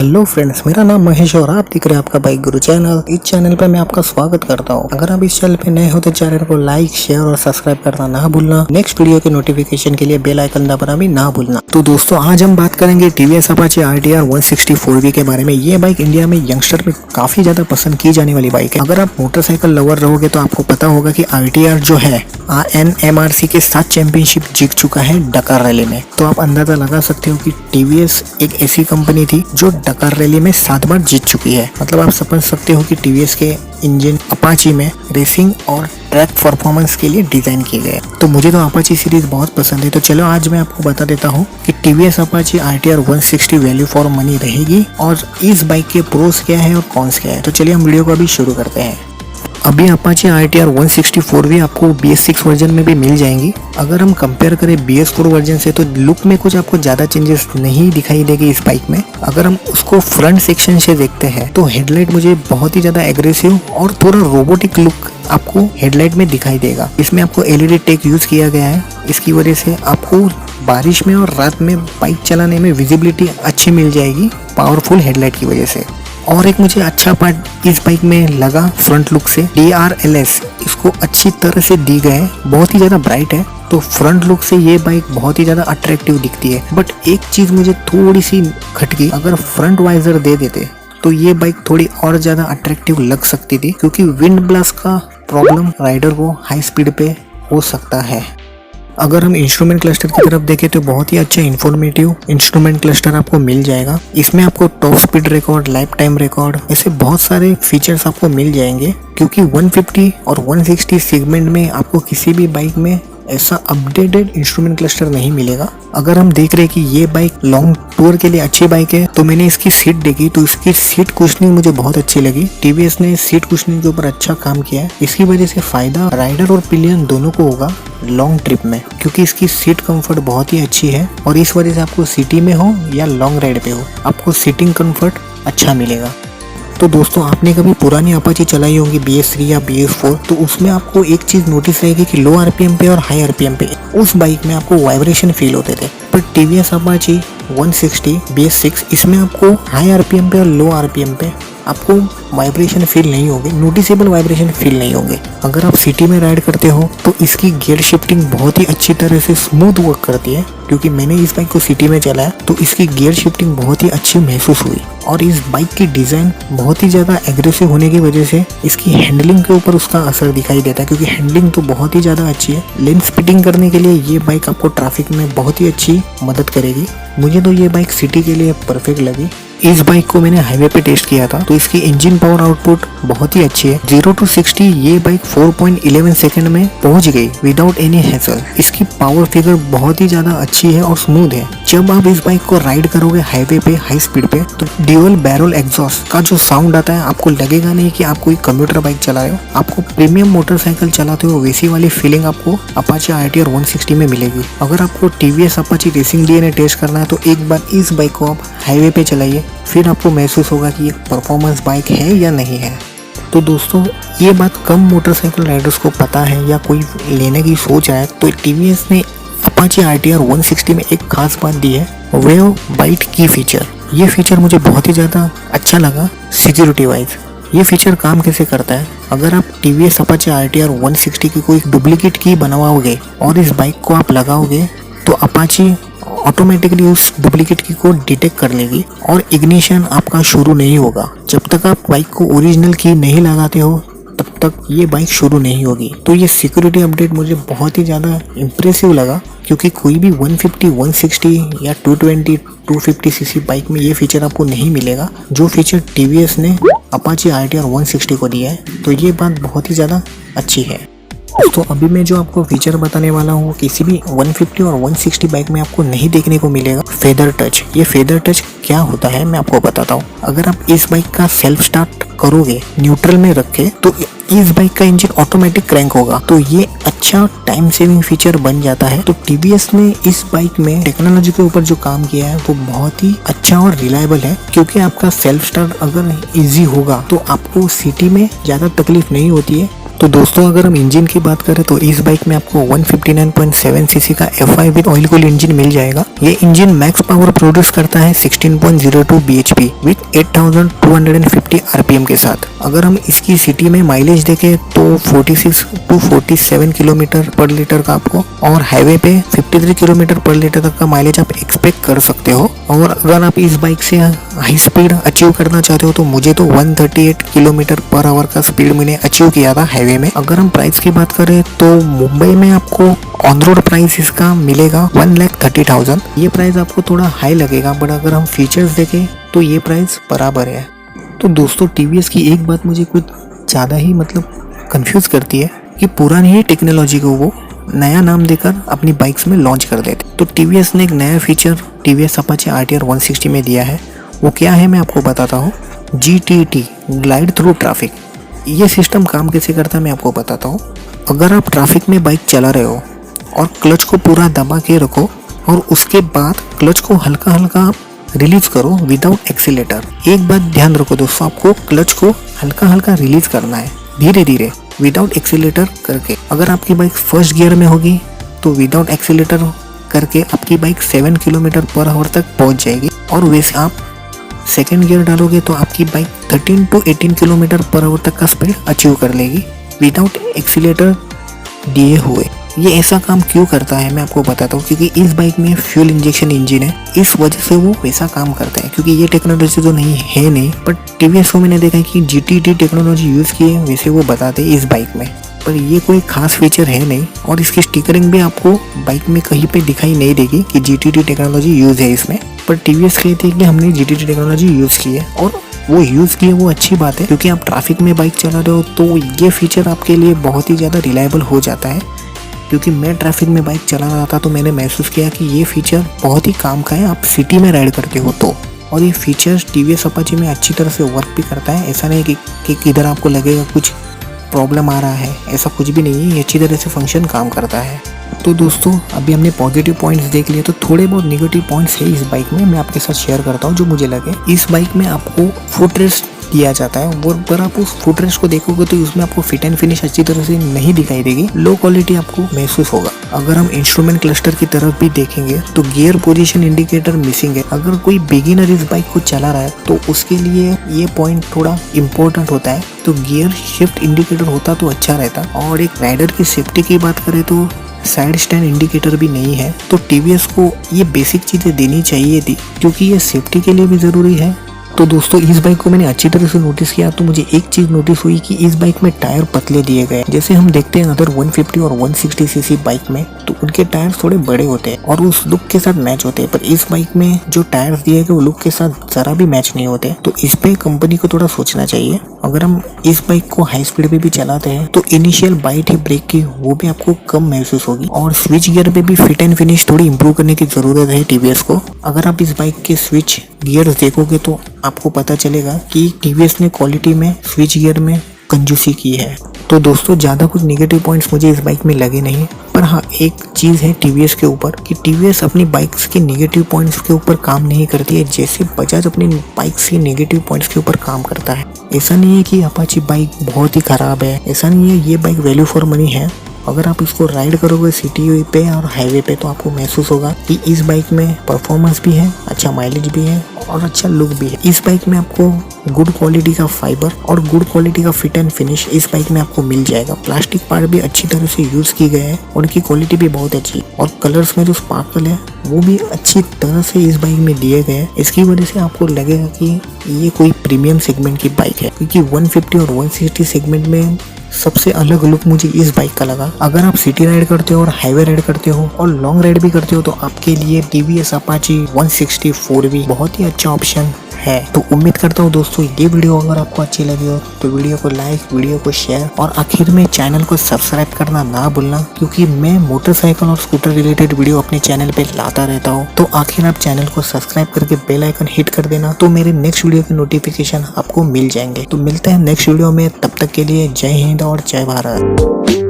Hello friends, मेरा नाम महेश और आप दिख रहे हैं आपका बाइक गुरु चैनल। इस चैनल पे मैं आपका स्वागत करता हूं। अगर आप इस चैनल पे नए हो तो चैनल को लाइक, शेयर और सब्सक्राइब करना ना भूलना। नेक्स्ट वीडियो के नोटिफिकेशन के लिए बेल आइकन दबाना भी ना भूलना। तो दोस्तों, आज हम बात करेंगे टीवीएस अपाचे RTR 160 के बारे में। ये बाइक इंडिया में यंगस्टर में काफी ज्यादा पसंद की जाने वाली बाइक है। अगर आप मोटरसाइकिल लवर रहोगे तो आपको पता होगा कि RTR जो है NMRC के साथ चैंपियनशिप जीत चुका है डकार रैली में। तो आप अंदाजा लगा सकते हो कि टीवीएस एक ऐसी कंपनी थी जो डकार रैली में 7 बार जीत चुकी है। मतलब आप समझ सकते हो कि टीवीएस के इंजन अपाची में रेसिंग और ट्रैक परफॉर्मेंस के लिए डिजाइन किए गए। तो मुझे तो अपाची सीरीज बहुत पसंद है। तो चलो आज मैं आपको बता देता हूँ कि TVS Apache RTR 160 value for money रहेगी और इस बाइक के प्रोस क्या है और कॉन्स क्या है। तो चलिए हम वीडियो को अभी शुरू करते हैं। अभी अपाचे RTR 160 भी आपको BS6 वर्जन में भी मिल जाएंगी। अगर हम कंपेयर करें BS4 वर्जन से तो लुक में कुछ आपको ज़्यादा चेंजेस नहीं दिखाई देगी इस बाइक में। अगर हम उसको फ्रंट सेक्शन से देखते हैं तो हेडलाइट मुझे बहुत ही ज़्यादा एग्रेसिव और थोड़ा रोबोटिक लुक आपको हेडलाइट में दिखाई देगा। इसमें आपको LED टेक यूज़ किया गया है। इसकी वजह से आपको बारिश में और रात में बाइक चलाने में विजिबिलिटी अच्छी मिल जाएगी पावरफुल हेडलाइट की वजह से। और एक मुझे अच्छा पार्ट इस बाइक में लगा फ्रंट लुक से, DRLS इसको अच्छी तरह से दी गए, बहुत ही ज़्यादा ब्राइट है। तो फ्रंट लुक से ये बाइक बहुत ही ज़्यादा अट्रैक्टिव दिखती है। बट एक चीज़ मुझे थोड़ी सी खटकी, अगर फ्रंट वाइजर दे देते तो ये बाइक थोड़ी और ज़्यादा अट्रैक्टिव लग सकती थी, क्योंकि विंड ब्लास्ट का प्रॉब्लम राइडर को हाई स्पीड पे हो सकता है। अगर हम इंस्ट्रूमेंट क्लस्टर की तरफ देखें तो बहुत ही अच्छा इंफॉर्मेटिव इंस्ट्रूमेंट क्लस्टर आपको मिल जाएगा। इसमें आपको top speed record, life time record, ऐसे बहुत सारे फीचर्स आपको मिल जाएंगे, क्योंकि 150 और 160 सेगमेंट में आपको किसी भी बाइक में ऐसा अपडेटेड इंस्ट्रूमेंट क्लस्टर नहीं मिलेगा। अगर हम देख रहे हैं कि ये बाइक लॉन्ग टूर के लिए अच्छी बाइक है तो मैंने इसकी सीट देखी तो इसकी सीट कुशनिंग मुझे बहुत अच्छी लगी। टीवीएस ने सीट कुशनिंग के ऊपर अच्छा काम किया है। इसकी वजह से फायदा राइडर और पिलियन दोनों को होगा लॉन्ग ट्रिप में, क्योंकि इसकी सीट कंफर्ट बहुत ही अच्छी है और इस वजह से आपको सिटी में हो या लॉन्ग राइड पे हो आपको सीटिंग कंफर्ट अच्छा मिलेगा। तो दोस्तों, आपने कभी पुरानी अपाची चलाई होगी BS3 या BS4, तो उसमें आपको एक चीज़ नोटिस रहेगी कि लो RPM पे और हाई RPM पे उस बाइक में आपको वाइब्रेशन फील होते थे। पर टीवीएस अपाची 160 BS6 इसमें आपको हाई RPM पे और लो RPM पे आपको वाइब्रेशन फील नहीं होगी, नोटिसेबल वाइब्रेशन फील नहीं होंगे। अगर आप सिटी में राइड करते हो तो इसकी गियर शिफ्टिंग बहुत ही अच्छी तरह से स्मूथ वर्क करती है, क्योंकि मैंने इस बाइक को सिटी में चलाया तो इसकी गियर शिफ्टिंग बहुत ही अच्छी महसूस हुई। और इस बाइक की डिज़ाइन बहुत ही ज़्यादा एग्रेसिव होने की वजह से इसकी हैंडलिंग के ऊपर उसका असर दिखाई देता है, क्योंकि हैंडलिंग तो बहुत ही ज़्यादा अच्छी है। लेन स्पीडिंग करने के लिए ये बाइक आपको ट्रैफिक में बहुत ही अच्छी मदद करेगी। मुझे तो ये बाइक सिटी के लिए परफेक्ट लगी। इस बाइक को मैंने हाईवे पे टेस्ट किया था तो इसकी इंजन पावर आउटपुट बहुत ही अच्छी है। 0 to 60 ये बाइक 4.11 सेकंड में पहुंच गई विदाउट एनी हैसल। इसकी पावर फिगर बहुत ही ज्यादा अच्छी है और स्मूथ है। जब आप इस बाइक को राइड करोगे हाईवे पे हाई स्पीड पे तो ड्यूअल बैरल एग्जॉस्ट का जो साउंड आता है आपको लगेगा नहीं कि आप कोई कंप्यूटर बाइक चला रहे हो, आपको प्रीमियम मोटरसाइकिल चलाते हो वैसी वाली फीलिंग आपको अपाचे RTR 160 में मिलेगी। अगर आपको TVS Apache racing DNA test करना है तो एक बार इस बाइक को आप हाईवे पे चलाइए, फिर आपको महसूस होगा कि ये परफॉर्मेंस बाइक है या नहीं है। तो दोस्तों, ये बात कम मोटरसाइकिल राइडर्स को पता है या कोई लेने की सोच है तो टीवीएस ने अपाचे RTR 160 में एक खास बात दी है, वेव बाइट की फीचर। ये फीचर मुझे बहुत ही ज़्यादा अच्छा लगा सिक्योरिटी वाइज। ये फीचर काम कैसे करता है, अगर आप टीवीएस अपाचे RTR 160 की कोई डुप्लीकेट की बनवाओगे और इस बाइक को आप लगाओगे तो अपाची ऑटोमेटिकली उस डुप्लीकेट की को डिटेक्ट कर लेगी और इग्निशन आपका शुरू नहीं होगा। जब तक आप बाइक को ओरिजिनल की नहीं लगाते हो तब तक ये बाइक शुरू नहीं होगी। तो ये सिक्योरिटी अपडेट मुझे बहुत ही ज़्यादा इम्प्रेसिव लगा, क्योंकि कोई भी 150, 160 या 220, 250 सीसी बाइक में ये फीचर आपको नहीं मिलेगा जो फीचर टीवीएस ने अपाचे RTR 160 को दिया है। तो ये बात बहुत ही ज़्यादा अच्छी है। तो अभी मैं जो आपको फीचर बताने वाला हूँ किसी भी 150 और 160 बाइक में आपको नहीं देखने को मिलेगा। फेदर टच, ये फेदर टच क्या होता है मैं आपको बताता हूँ। अगर आप इस बाइक का सेल्फ स्टार्ट करोगे न्यूट्रल में रख के तो इस बाइक का इंजन ऑटोमेटिक क्रैंक होगा, तो ये अच्छा टाइम सेविंग फीचर बन जाता है। तो टीवीएस ने इस बाइक में टेक्नोलॉजी के ऊपर जो काम किया है वो बहुत ही अच्छा और रिलायबल है, क्योंकि आपका सेल्फ स्टार्ट अगर इजी होगा तो आपको सिटी में ज़्यादा तकलीफ नहीं होती है तो दोस्तों अगर हम इंजन की बात करें तो इस बाइक में आपको 159.7 सीसी का FI with oil cooled engine मिल जाएगा। ये इंजन मैक्स पावर प्रोड्यूस करता है 16.02 bhp विद 8250 RPM के साथ। अगर हम इसकी सिटी में माइलेज देखें तो 46 to 47 किलोमीटर पर लीटर का आपको, और हाईवे पे 53 किलोमीटर पर लीटर तक का माइलेज आप एक्सपेक्ट कर सकते हो। और अगर आप इस बाइक से हाई स्पीड अचीव करना चाहते हो तो मुझे तो 138 किलोमीटर पर आवर का स्पीड मैंने अचीव किया था हाईवे में। अगर हम प्राइस की बात करें तो मुंबई में आपको ऑन रोड प्राइस इसका मिलेगा 1,30,000। ये प्राइस आपको थोड़ा हाई लगेगा, बट अगर हम फीचर्स देखें तो ये प्राइस बराबर है। तो दोस्तों टीवीएस की एक बात मुझे कुछ ज़्यादा ही कंफ्यूज करती है कि पुरानी ही टेक्नोलॉजी को वो नया नाम देकर अपनी बाइक्स में लॉन्च कर देते। तो टीवीएस ने एक नया फीचर टीवीएस अपाचे RTR 160 में दिया है। वो क्या है मैं आपको बताता हूँ। GTT glide through traffic. ये सिस्टम काम कैसे करता है मैं आपको बताता हूँ। अगर आप ट्रैफिक में बाइक चला रहे हो और क्लच को पूरा दबा के रखो और उसके बाद क्लच को हल्का हल्का रिलीज करो विदाउट एक्सीलेटर। एक बात ध्यान रखो दोस्तों, आपको क्लच को हल्का हल्का रिलीज करना है धीरे धीरे विदाउट एक्सीलेटर करके। अगर आपकी बाइक फर्स्ट गियर में होगी तो विदाउट एक्सीलेटर करके आपकी बाइक 7 किलोमीटर पर आवर तक पहुंच जाएगी, और वैसे आप सेकेंड गियर डालोगे तो आपकी bike 13 to 18 kilometre per hour तक का स्पीड अचीव कर लेगी विदाउट एक्सीलेटर दिए हुए। ये ऐसा काम क्यों करता है मैं आपको बताता हूँ, क्योंकि इस बाइक में फ्यूल इंजेक्शन इंजन है, इस वजह से वो वैसा काम करता है। क्योंकि ये टेक्नोलॉजी तो नहीं, बट टीवीएस को मैंने देखा है कि GTT टेक्नोलॉजी यूज़ की है, वैसे वो बताते हैं इस बाइक में, पर ये कोई खास फीचर है नहीं। और इसकी स्टिकरिंग भी आपको बाइक में कहीं पे दिखाई नहीं देगी कि GTT टेक्नोलॉजी यूज़ है इसमें, पर टीवीएस कहती है कि हमने GTT टेक्नोलॉजी यूज़ की है, और वो यूज़ की है वो अच्छी बात है। क्योंकि आप ट्रैफिक में बाइक चला रहे हो तो ये फीचर आपके लिए बहुत ही ज़्यादा रिलायबल हो जाता है। क्योंकि मैं ट्रैफिक में बाइक चला रहा था तो मैंने महसूस किया कि ये फीचर बहुत ही काम का है आप सिटी में राइड करते हो तो। और ये फीचर टीवीएस अपाचे में अच्छी तरह से वर्क भी करता है। ऐसा नहीं कि किधर आपको लगेगा कुछ प्रॉब्लम आ रहा है, ऐसा कुछ भी नहीं है, ये अच्छी तरह से फंक्शन काम करता है। तो दोस्तों अभी हमने पॉजिटिव पॉइंट्स देख लिए, तो थोड़े बहुत नेगेटिव पॉइंट्स है इस बाइक में, मैं आपके साथ शेयर करता हूँ जो मुझे लगे। इस बाइक में आपको फुट रेस्ट दिया जाता है, और अगर आप उस फुट रेस्ट को देखोगे तो उसमें आपको फिट एंड फिनिश अच्छी तरह से नहीं दिखाई देगी, लो क्वालिटी आपको महसूस होगा। अगर हम इंस्ट्रूमेंट क्लस्टर की तरफ भी देखेंगे तो गियर पोजीशन इंडिकेटर मिसिंग है। अगर कोई बिगिनर इस बाइक को चला रहा है तो उसके लिए ये पॉइंट थोड़ा इम्पोर्टेंट होता है, तो गियर शिफ्ट इंडिकेटर होता तो अच्छा रहता। और एक राइडर की सेफ्टी की बात करें तो साइड स्टैंड इंडिकेटर भी नहीं है, तो टीवीएस को ये बेसिक चीज़ें देनी चाहिए थी, क्योंकि ये सेफ्टी के लिए भी ज़रूरी है। तो दोस्तों इस बाइक को मैंने अच्छी तरह से नोटिस किया तो मुझे एक चीज़ नोटिस हुई कि इस बाइक में टायर पतले दिए गए। जैसे हम देखते हैं अदर 150 और 160 सीसी बाइक में तो उनके टायर थोड़े बड़े होते हैं और उस लुक के साथ मैच होते हैं, पर इस बाइक में जो टायर दिए गए वो लुक के साथ जरा भी मैच नहीं होते। तो इस पे कंपनी को थोड़ा सोचना चाहिए। अगर हम इस बाइक को हाई स्पीड पे भी चलाते हैं तो इनिशियल बाइट है ब्रेक की वो भी आपको कम महसूस होगी, और स्विच गियर पे भी फिट एंड फिनिश थोड़ी इंप्रूव करने की जरूरत है टीवीएस को। अगर आप इस बाइक के स्विच गियर्स देखोगे तो आपको पता चलेगा कि टीवीएस ने क्वालिटी में स्विच गियर में कंजूसी की है। तो दोस्तों ज़्यादा कुछ नेगेटिव पॉइंट्स मुझे इस बाइक में लगे नहीं, पर हाँ एक चीज़ है टीवीएस के ऊपर कि टीवीएस अपनी बाइक्स के नेगेटिव पॉइंट्स के ऊपर काम नहीं करती है जैसे बजाज अपनी बाइक्स के नेगेटिव पॉइंट्स के ऊपर काम करता है। ऐसा नहीं है कि अपाची बाइक बहुत ही ख़राब है, ऐसा नहीं है, ये बाइक वैल्यू फॉर मनी है। अगर आप इसको राइड करोगे सिटी पे और हाईवे पे तो आपको महसूस होगा कि इस बाइक में परफॉर्मेंस भी है, अच्छा माइलेज भी है और अच्छा लुक भी है। इस बाइक में आपको गुड क्वालिटी का फाइबर और गुड क्वालिटी का फिट एंड फिनिश इस बाइक में आपको मिल जाएगा। प्लास्टिक पार्ट भी अच्छी तरह से यूज किए गए हैं, उनकी क्वालिटी भी बहुत अच्छी और कलर्स में जो स्पार्कल है वो भी अच्छी तरह से इस बाइक में दिए गए हैं। इसकी वजह से आपको लगेगा कि ये कोई प्रीमियम सेगमेंट की बाइक है, क्योंकि 150 और 160 सेगमेंट में सबसे अलग लुक मुझे इस बाइक का लगा। अगर आप सिटी राइड करते हो और हाईवे राइड करते हो और लॉन्ग राइड भी करते हो तो आपके लिए टीवीएस अपाची 160 4V बहुत ही अच्छा ऑप्शन है। तो उम्मीद करता हूँ दोस्तों ये वीडियो अगर आपको अच्छी लगी हो तो वीडियो को लाइक, वीडियो को शेयर और आखिर में चैनल को सब्सक्राइब करना ना भूलना, क्योंकि मैं मोटरसाइकिल और स्कूटर रिलेटेड वीडियो अपने चैनल पे लाता रहता हूँ। तो आखिर आप चैनल को सब्सक्राइब करके बेल आइकन हिट कर देना, तो मेरे नेक्स्ट वीडियो के नोटिफिकेशन आपको मिल जाएंगे। तो मिलते हैं नेक्स्ट वीडियो में, तब तक के लिए जय हिंद और जय भारत।